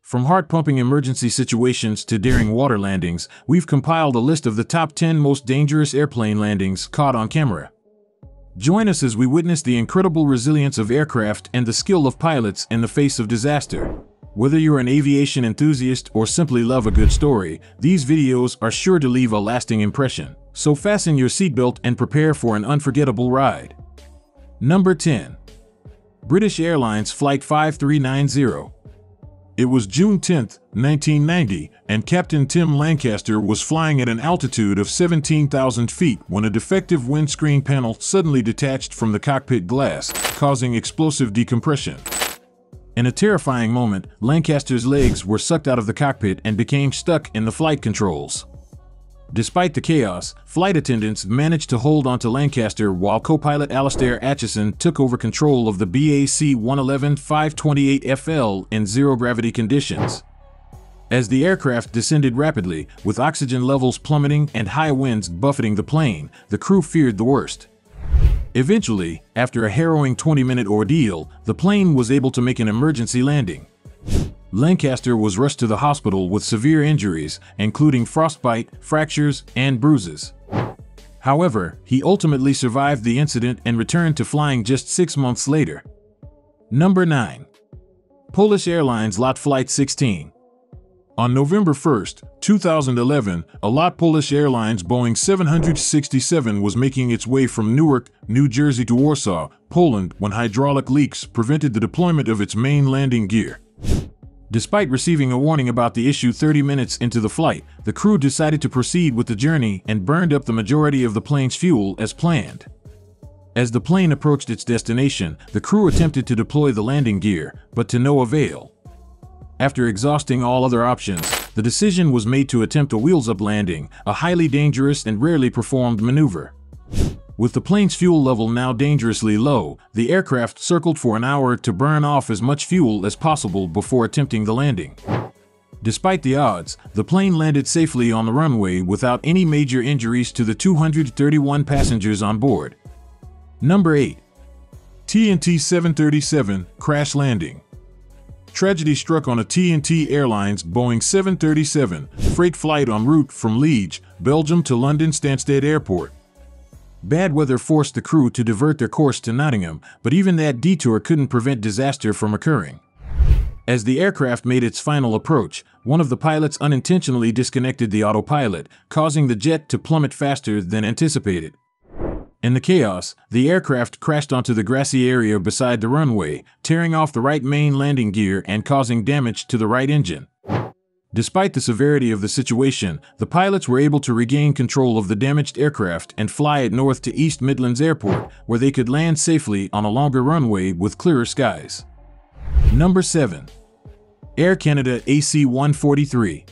From heart-pumping emergency situations to daring water landings, we've compiled a list of the top 10 most dangerous airplane landings caught on camera. Join us as we witness the incredible resilience of aircraft and the skill of pilots in the face of disaster. Whether you're an aviation enthusiast or simply love a good story, these videos are sure to leave a lasting impression. So fasten your seatbelt and prepare for an unforgettable ride. Number 10. British Airlines Flight 5390. It was June 10, 1990, and Captain Tim Lancaster was flying at an altitude of 17,000 feet when a defective windscreen panel suddenly detached from the cockpit glass, causing explosive decompression. In a terrifying moment, Lancaster's legs were sucked out of the cockpit and became stuck in the flight controls. Despite the chaos, flight attendants managed to hold onto Lancaster while co-pilot Alistair Aitchison took over control of the BAC 111-528FL in zero-gravity conditions. As the aircraft descended rapidly, with oxygen levels plummeting and high winds buffeting the plane, the crew feared the worst. Eventually, after a harrowing 20-minute ordeal, the plane was able to make an emergency landing. Lancaster was rushed to the hospital with severe injuries, including frostbite, fractures, and bruises. However, he ultimately survived the incident and returned to flying just 6 months later. Number 9. Polish Airlines LOT Flight 16. On November 1, 2011, a LOT Polish Airlines Boeing 767 was making its way from Newark, New Jersey to Warsaw, Poland, when hydraulic leaks prevented the deployment of its main landing gear. Despite receiving a warning about the issue 30 minutes into the flight, the crew decided to proceed with the journey and burned up the majority of the plane's fuel as planned. As the plane approached its destination, the crew attempted to deploy the landing gear, but to no avail. After exhausting all other options, the decision was made to attempt a wheels-up landing, a highly dangerous and rarely performed maneuver. With the plane's fuel level now dangerously low, the aircraft circled for an hour to burn off as much fuel as possible before attempting the landing. Despite the odds, the plane landed safely on the runway without any major injuries to the 231 passengers on board. Number 8. TNT 737 Crash Landing. Tragedy struck on a TNT Airlines Boeing 737 freight flight en route from Liège, Belgium to London Stansted Airport. Bad weather forced the crew to divert their course to Nottingham, but even that detour couldn't prevent disaster from occurring. As the aircraft made its final approach, one of the pilots unintentionally disconnected the autopilot, causing the jet to plummet faster than anticipated. In the chaos, the aircraft crashed onto the grassy area beside the runway, tearing off the right main landing gear and causing damage to the right engine. Despite the severity of the situation, the pilots were able to regain control of the damaged aircraft and fly it north to East Midlands Airport, where they could land safely on a longer runway with clearer skies. Number 7. Air Canada AC-143.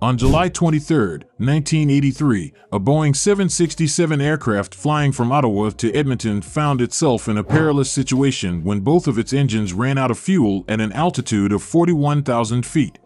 On July 23, 1983, a Boeing 767 aircraft flying from Ottawa to Edmonton found itself in a perilous situation when both of its engines ran out of fuel at an altitude of 41,000 feet.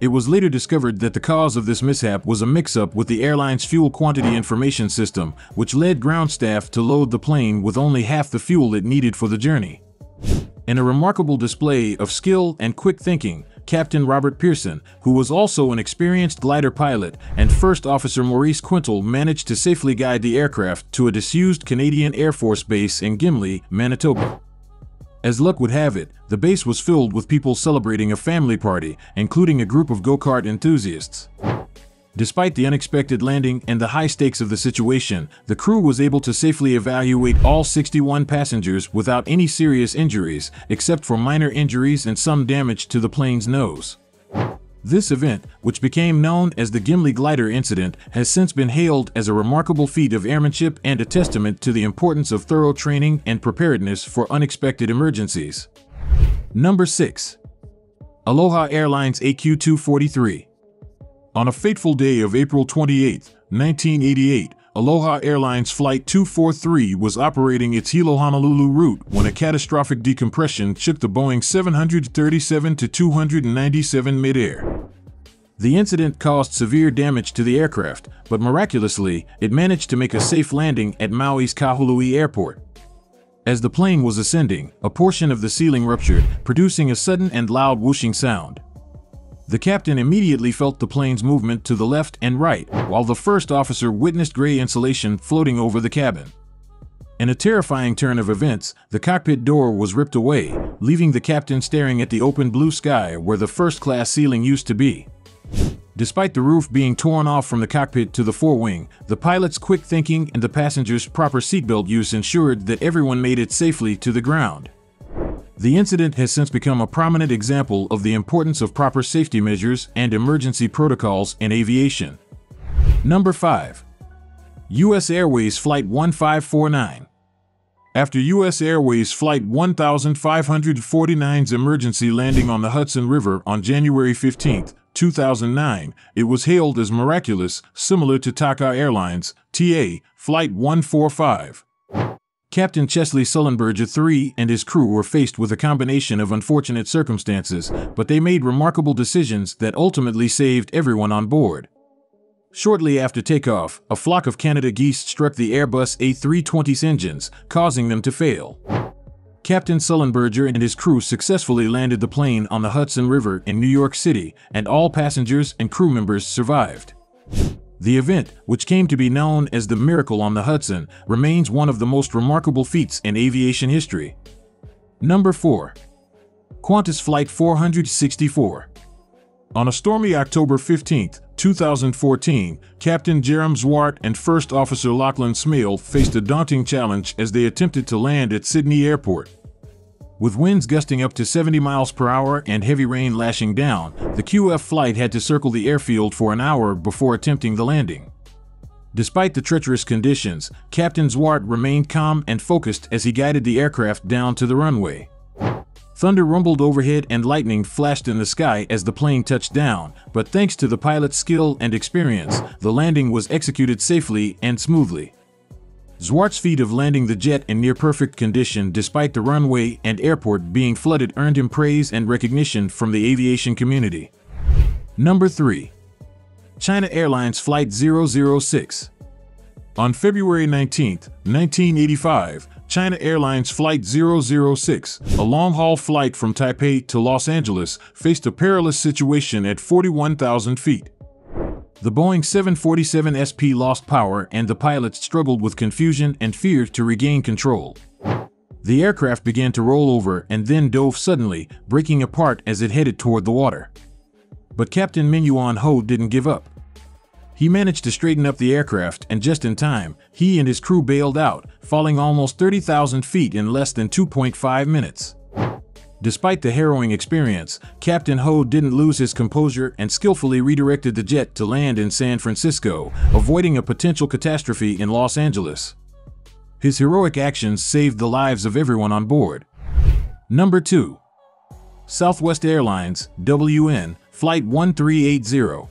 It was later discovered that the cause of this mishap was a mix-up with the airline's fuel quantity information system, which led ground staff to load the plane with only half the fuel it needed for the journey. In a remarkable display of skill and quick thinking, Captain Robert Pearson, who was also an experienced glider pilot, and First Officer Maurice Quintal managed to safely guide the aircraft to a disused Canadian Air Force base in Gimli, Manitoba. As luck would have it, the base was filled with people celebrating a family party, including a group of go-kart enthusiasts. Despite the unexpected landing and the high stakes of the situation, the crew was able to safely evacuate all 61 passengers without any serious injuries, except for minor injuries and some damage to the plane's nose. This event, which became known as the Gimli Glider Incident, has since been hailed as a remarkable feat of airmanship and a testament to the importance of thorough training and preparedness for unexpected emergencies. Number 6. Aloha Airlines AQ 243. On a fateful day of April 28, 1988, Aloha Airlines Flight 243 was operating its Hilo-Honolulu route when a catastrophic decompression shook the Boeing 737-297 midair. The incident caused severe damage to the aircraft, but miraculously, it managed to make a safe landing at Maui's Kahului Airport. As the plane was ascending, a portion of the ceiling ruptured, producing a sudden and loud whooshing sound. The captain immediately felt the plane's movement to the left and right, while the first officer witnessed gray insulation floating over the cabin. In a terrifying turn of events, the cockpit door was ripped away, leaving the captain staring at the open blue sky where the first-class ceiling used to be. Despite the roof being torn off from the cockpit to the forewing, the pilot's quick thinking and the passengers' proper seatbelt use ensured that everyone made it safely to the ground. The incident has since become a prominent example of the importance of proper safety measures and emergency protocols in aviation. Number 5. U.S. Airways Flight 1549. After U.S. Airways Flight 1549's emergency landing on the Hudson River on January 15, 2009, it was hailed as miraculous, similar to Aloha Airlines TA Flight 145. Captain Chesley Sullenberger III and his crew were faced with a combination of unfortunate circumstances, but they made remarkable decisions that ultimately saved everyone on board. Shortly after takeoff, a flock of Canada geese struck the Airbus A320's engines, causing them to fail. Captain Sullenberger and his crew successfully landed the plane on the Hudson River in New York City, and all passengers and crew members survived. The event, which came to be known as the Miracle on the Hudson, remains one of the most remarkable feats in aviation history. Number 4. Qantas Flight 464. On a stormy October 15, 2014, Captain 𝗟𝗓𝗏𝗟𝗡 and First Officer Lachlan Smale faced a daunting challenge as they attempted to land at Sydney Airport. With winds gusting up to 70 miles per hour and heavy rain lashing down, the QF flight had to circle the airfield for an hour before attempting the landing. Despite the treacherous conditions, Captain 𝗟𝗏𝗏𝗏 remained calm and focused as he guided the aircraft down to the runway. Thunder rumbled overhead and lightning flashed in the sky as the plane touched down, but thanks to the pilot's skill and experience, the landing was executed safely and smoothly. 𝗟𝗏𝗏𝗏's feat of landing the jet in near-perfect condition despite the runway and airport being flooded earned him praise and recognition from the aviation community. Number 3. China Airlines Flight 006. On February 19, 1985, China Airlines Flight 006, a long-haul flight from Taipei to Los Angeles, faced a perilous situation at 41,000 feet. The Boeing 747 SP lost power and the pilots struggled with confusion and fear to regain control. The aircraft began to roll over and then dove suddenly, breaking apart as it headed toward the water. But Captain Min Yuan Ho didn't give up. He managed to straighten up the aircraft, and just in time, he and his crew bailed out, falling almost 30,000 feet in less than 2.5 minutes. Despite the harrowing experience, Captain Ho didn't lose his composure and skillfully redirected the jet to land in San Francisco, avoiding a potential catastrophe in Los Angeles. His heroic actions saved the lives of everyone on board. Number 2. Southwest Airlines WN Flight 1380.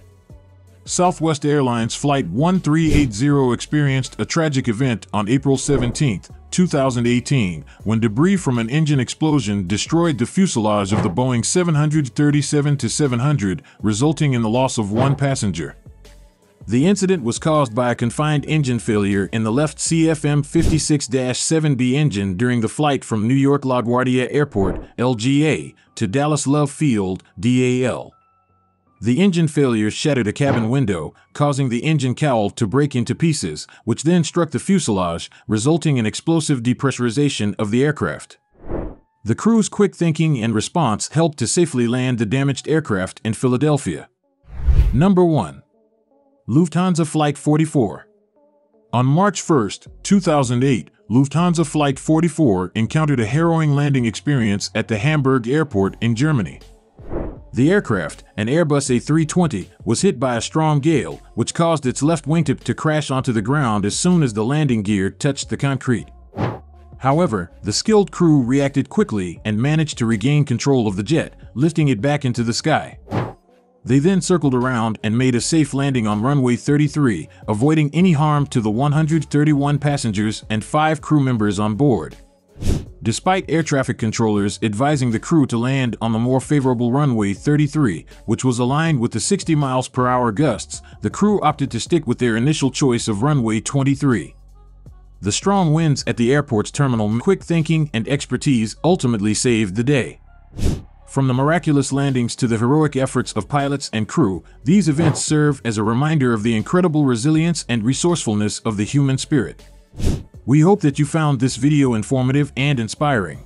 Southwest Airlines Flight 1380 experienced a tragic event on April 17, 2018, when debris from an engine explosion destroyed the fuselage of the Boeing 737-700, resulting in the loss of one passenger. The incident was caused by a confined engine failure in the left CFM56-7B engine during the flight from New York LaGuardia Airport, LGA, to Dallas Love Field, DAL. The engine failure shattered a cabin window, causing the engine cowl to break into pieces, which then struck the fuselage, resulting in explosive depressurization of the aircraft. The crew's quick thinking and response helped to safely land the damaged aircraft in Philadelphia. Number 1. Lufthansa Flight 44. On March 1, 2008, Lufthansa Flight 44 encountered a harrowing landing experience at the Hamburg airport in Germany. The aircraft, an Airbus A320, was hit by a strong gale, which caused its left wingtip to crash onto the ground as soon as the landing gear touched the concrete. However, the skilled crew reacted quickly and managed to regain control of the jet, lifting it back into the sky. They then circled around and made a safe landing on runway 33, avoiding any harm to the 131 passengers and 5 crew members on board. Despite air traffic controllers advising the crew to land on the more favorable runway 33, which was aligned with the 60 miles per hour gusts, the crew opted to stick with their initial choice of runway 23. The strong winds at the airport's terminal, quick thinking, and expertise ultimately saved the day. From the miraculous landings to the heroic efforts of pilots and crew, these events serve as a reminder of the incredible resilience and resourcefulness of the human spirit. We hope that you found this video informative and inspiring.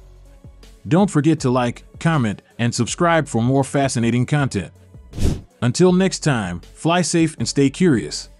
Don't forget to like, comment, and subscribe for more fascinating content. Until next time, fly safe and stay curious.